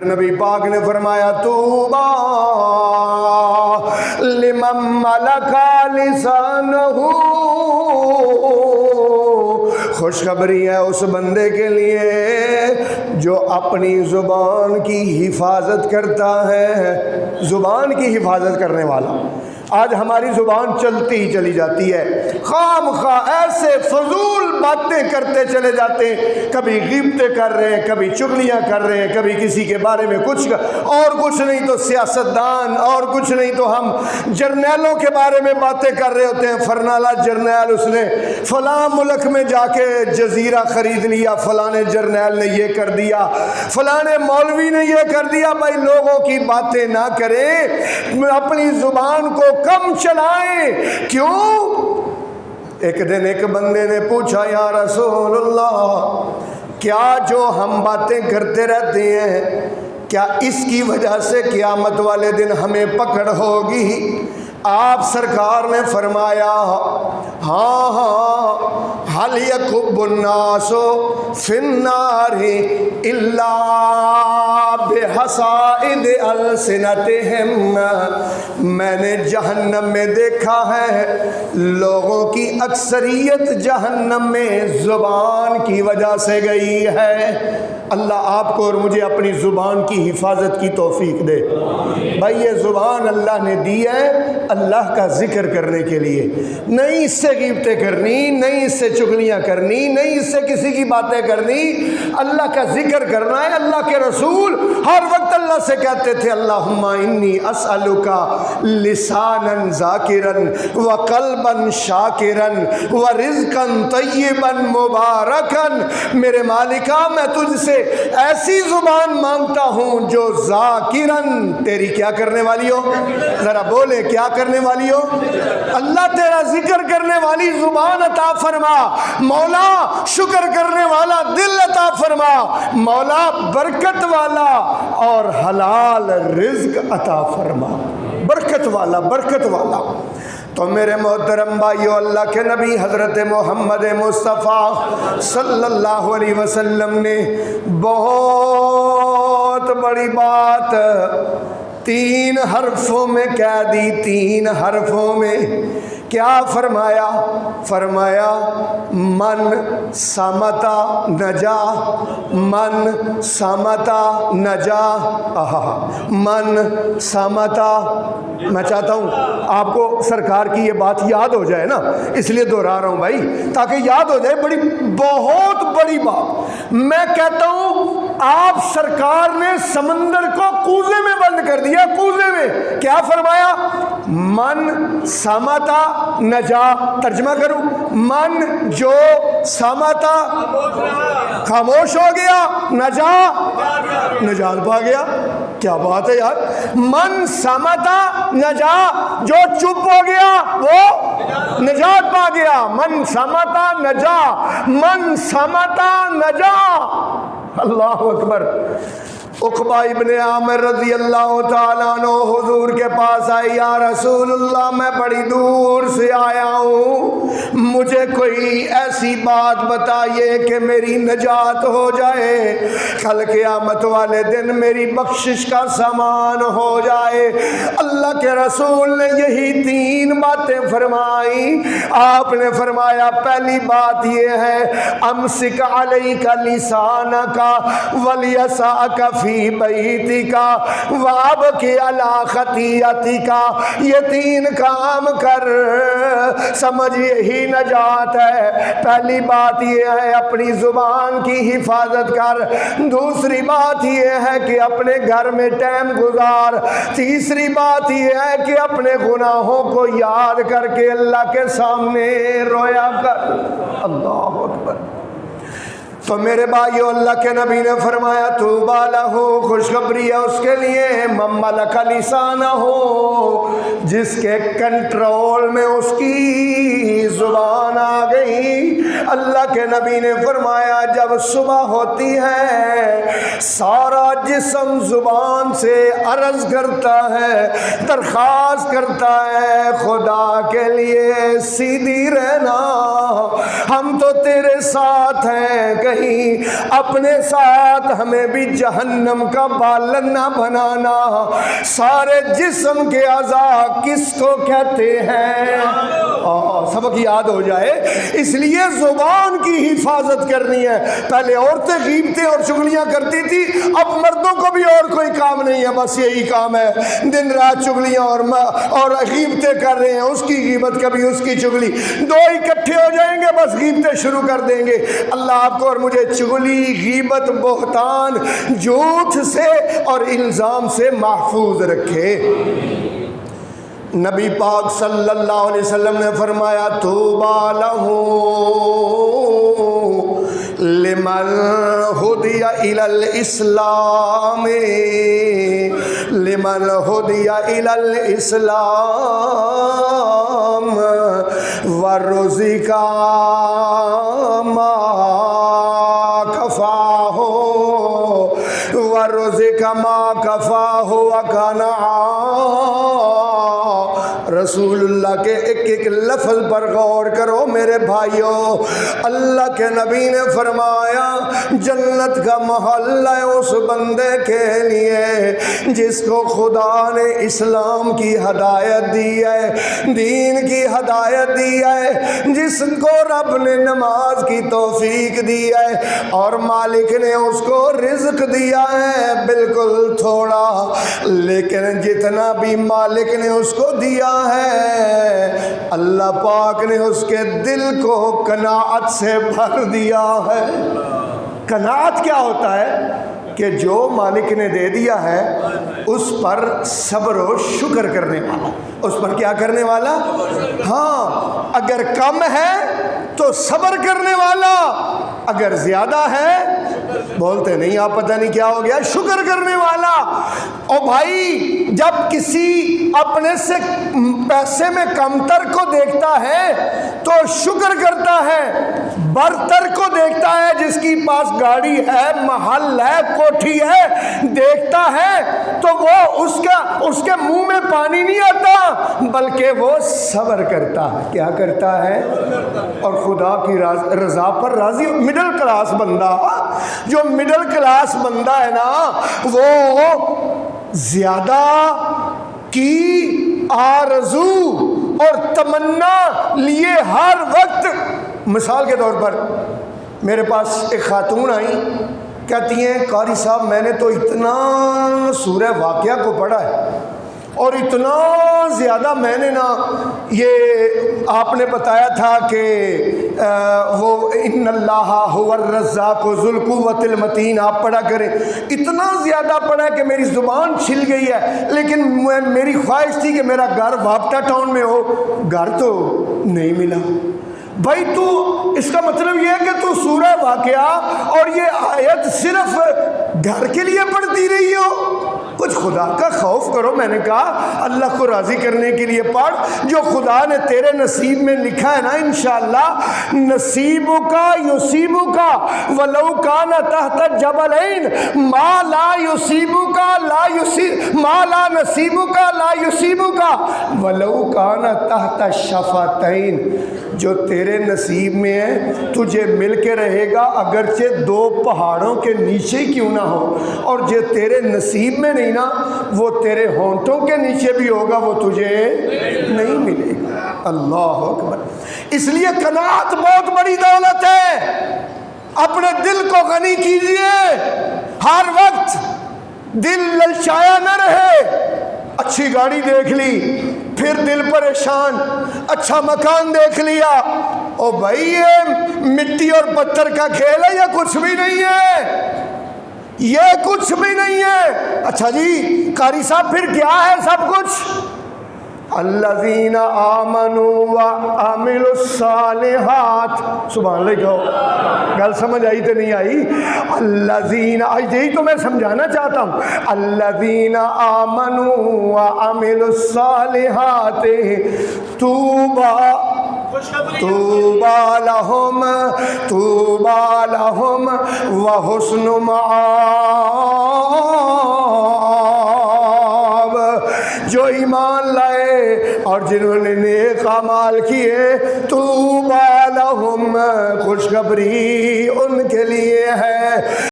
نبی پاک نے فرمایا توبا لمن ملکا لسانہ، خوشخبری ہے اس بندے کے لیے جو اپنی زبان کی حفاظت کرتا ہے، زبان کی حفاظت کرنے والا۔ آج ہماری زبان چلتی ہی چلی جاتی ہے، خام خواہ ایسے فضول باتیں کرتے چلے جاتے ہیں، کبھی غیبتیں کر رہے ہیں، کبھی چغلیاں کر رہے ہیں، کبھی کسی کے بارے میں کچھ اور کچھ نہیں تو سیاستدان، اور کچھ نہیں تو ہم جرنیلوں کے بارے میں باتیں کر رہے ہوتے ہیں۔ فرنالا جرنیل اس نے فلاں ملک میں جا کے جزیرہ خرید لیا، فلاں جرنیل نے یہ کر دیا، فلاں مولوی نے یہ کر دیا۔ بھائی لوگوں کی باتیں نہ کریں، اپنی زبان کو کم چلائیں۔ کیوں؟ ایک دن ایک بندے نے پوچھا یا رسول اللہ، کیا جو ہم باتیں کرتے رہتے ہیں کیا اس کی وجہ سے قیامت والے دن ہمیں پکڑ ہوگی؟ آپ سرکار نے فرمایا ہاں ہاں، حل یکب الناس فی النار الا بحصائد السنتہم، میں نے جہنم میں دیکھا ہے لوگوں کی اکثریت جہنم میں زبان کی وجہ سے گئی ہے۔ اللہ آپ کو اور مجھے اپنی زبان کی حفاظت کی توفیق دے۔ بھائی یہ زبان اللہ نے دی ہے اللہ کا ذکر کرنے کے لیے، نہیں اس سے غیبتیں کرنی، نہیں اس سے چغلیاں کرنی، نہیں اس سے کسی کی باتیں کرنی، اللہ کا ذکر کرنا ہے۔ اللہ کے رسول ہر وقت اللہ سے کہتے تھے اللہم انی اسألک لسانا ذاکرا وقلبا شاکرا ورزقا طیبا مبارکا، میرے مالکا میں تجھ سے ایسی زبان مانگتا ہوں جو ذاکرن، تیری کیا کرنے والی ہو، ذرا بولے کیا کرنے والی ہو، اللہ تیرا ذکر کرنے والی زبان عطا فرما، مولا شکر کرنے والا دل عطا فرما، مولا برکت والا اور حلال رزق عطا فرما، برکت والا برکت والا۔ تو میرے محترم بھائیو، اللہ کے نبی حضرت محمد مصطفیٰ صلی اللہ علیہ وسلم نے بہت بڑی بات 3 حرفوں میں کہہ دی، 3 حرفوں میں کیا فرمایا؟ فرمایا من سمتا نجا، من سمتا نجا، من سمتا۔ میں چاہتا ہوں آپ کو سرکار کی یہ بات یاد ہو جائے نا، اس لیے دہرا رہا ہوں بھائی تاکہ یاد ہو جائے، بڑی بہت بڑی بات۔ میں کہتا ہوں آپ سرکار نے سمندر کو کوزے میں بند کر دیا، کوزے میں۔ کیا فرمایا؟ من سمتا نجا۔ ترجمہ کروں، من جو سمتا خاموش ہو گیا، نجا نجات پا گیا۔ کیا بات ہے یار، من سمتا نجا، جو چپ ہو گیا وہ نجات پا گیا۔ من سمتا نجا، من سمتا نجا۔ اللہ اکبر۔ عقبہ ابن عامر رضی اللہ تعالیٰ عنہ حضور کے پاس آئے، یا رسول اللہ میں بڑی دور سے آیا ہوں، مجھے کوئی ایسی بات بتائیے کہ میری نجات ہو جائے، کل قیامت والے دن میری بخشش کا سامان ہو جائے۔ اللہ کے رسول نے یہی 3 باتیں فرمائی۔ آپ نے فرمایا پہلی بات یہ ہے امسک علیک لسانک ولیسعک فی بیتک وابکی علی خطیئتک، یہ 3 کام کر، سمجھ یہی نجات ہے۔ پہلی بات یہ ہے اپنی زبان کی حفاظت کر، دوسری بات یہ ہے کہ اپنے گھر میں ٹائم گزار، تیسری بات یہ ہے کہ اپنے گناہوں کو یاد کر کے اللہ کے سامنے رویا کر۔ اللہ اکبر۔ تو میرے بھائیو، اللہ کے نبی نے فرمایا توبہ لہو، خوشخبری ہے اس کے لیے من ملک لسانہ ہو، جس کے کنٹرول میں اس کی زبان آ گئی۔ اللہ کے نبی نے فرمایا جب صبح ہوتی ہے سارا جسم زبان سے عرض کرتا ہے، درخواست کرتا ہے خدا کے لیے سیدھی رہنا، ہم تو تیرے ساتھ ہیں، کہیں نہیں اپنے ساتھ ہمیں بھی جہنم کا بالن نہ بنانا۔ سارے جسم کے اعضاء کس کو کہتے ہیں؟ سبق یاد ہو جائے، اس لیے زبان کی حفاظت کرنی ہے۔ پہلے عورتیں غیبتیں اور چغلیاں کرتی تھی، اب مردوں کو بھی اور کوئی کام نہیں ہے، بس یہی کام ہے، دن رات چغلیاں اور غیبتیں کر رہے ہیں، اس کی غیبت کبھی اس کی چغلی، دو اکٹھے ہو جائیں گے بس غیبتیں شروع کر دیں گے۔ اللہ آپ کو اور مجھے چغلی، غیبت، بہتان، جھوٹ سے اور الزام سے محفوظ رکھے۔ نبی پاک صلی اللہ علیہ وسلم نے فرمایا طوبیٰ لہ لمن ہدی الی الاسلام، لمن ہدی الی الاسلام ورزق ما کفاہ ورزق ما کفاہ وقنع۔ رسول اللہ کے ایک ایک لفظ پر غور کرو میرے بھائیوں۔ اللہ کے نبی نے فرمایا جنت کا محل ہے اس بندے کے لیے جس کو خدا نے اسلام کی ہدایت دی ہے، دین کی ہدایت دی ہے، جس کو رب نے نماز کی توفیق دی ہے اور مالک نے اس کو رزق دیا ہے، بالکل تھوڑا لیکن جتنا بھی مالک نے اس کو دیا ہے اللہ پاک نے اس کے دل کو قناعت سے بھر دیا ہے۔ قناعت کیا ہوتا ہے؟ کہ جو مالک نے دے دیا ہے اس پر صبر و شکر کرنے والا، اس پر کیا کرنے والا؟ ہاں، اگر کم ہے تو صبر کرنے والا، اگر زیادہ ہے بولتے نہیں آپ پتہ نہیں کیا ہو گیا، شکر کرنے والا۔ او بھائی جب کسی اپنے سے پیسے میں کمتر کو دیکھتا ہے تو شکر کرتا ہے، برتر کو دیکھتا ہے جس کی پاس گاڑی ہے، محل ہے، کوٹھی ہے، دیکھتا ہے تو وہ اس کے منہ میں پانی نہیں آتا بلکہ وہ صبر کرتا ہے۔ کیا کرتا ہے؟ اور خدا کی رضا پر راضی۔ مڈل کلاس بندہ، جو مڈل کلاس بندہ ہے نا، وہ زیادہ کی آرزو اور تمنا لیے ہر وقت، مثال کے طور پر میرے پاس ایک خاتون آئی، کہتی ہیں قاری صاحب میں نے تو اتنا سورہ واقعہ کو پڑھا ہے اور اتنا زیادہ میں نے نا، یہ آپ نے بتایا تھا کہ وہ ان اللہ هو الرزاق ذو القوۃ المتین آپ پڑھا کریں، اتنا زیادہ پڑھا کہ میری زبان چھل گئی ہے، لیکن میری خواہش تھی کہ میرا گھر وابٹا ٹاؤن میں ہو، گھر تو نہیں ملا۔ بھائی تو اس کا مطلب یہ ہے کہ تو سورہ واقعہ اور یہ آیت صرف گھر کے لیے پڑھتی رہی ہو؟ کچھ خدا کا خوف کرو۔ میں نے کہا اللہ کو راضی کرنے کے لیے پڑھ، جو خدا نے تیرے نصیب میں لکھا ہے نا انشاءاللہ نصیبک یصیبک ولو کان تحت جبلین ما لا یصیبک لا یصیب ما لا نصیبک لا یصیبک ولو کان تحت شفتین۔ جو تیرے نصیب میں ہے تجھے مل کے رہے گا اگرچہ دو پہاڑوں کے نیچے کیوں نہ ہو، اور جو تیرے نصیب میں نہیں نا وہ تیرے ہونٹوں کے نیچے بھی ہوگا، وہ تجھے نہیں ملے گا۔ اللہ اکبر۔ اس لیے قناعت بہت بڑی دولت ہے۔ اپنے دل کو غنی کیجئے، ہر وقت دل للچایا نہ رہے۔ اچھی گاڑی دیکھ لی پھر دل پریشان، اچھا مکان دیکھ لیا، او بھائی یہ مٹی اور پتھر کا کھیل ہے، یہ کچھ بھی نہیں ہے، یہ کچھ بھی نہیں ہے۔ اچھا جی قاری صاحب پھر کیا ہے سب کچھ؟ الذین آمنوا وعملوا الصالحات، سبحان اللہ کہو، گل سمجھ آئی تو نہیں آئی؟ الذین، یہی تو میں سمجھانا چاہتا ہوں، الذین آمنوا وعملوا الصالحات طوبیٰ لہم وحسن مآب۔ جو ایمان لائے اور جنہوں نے نیک اعمال کیے طوبیٰ لہم لہم، خوشخبری ان کے لیے ہے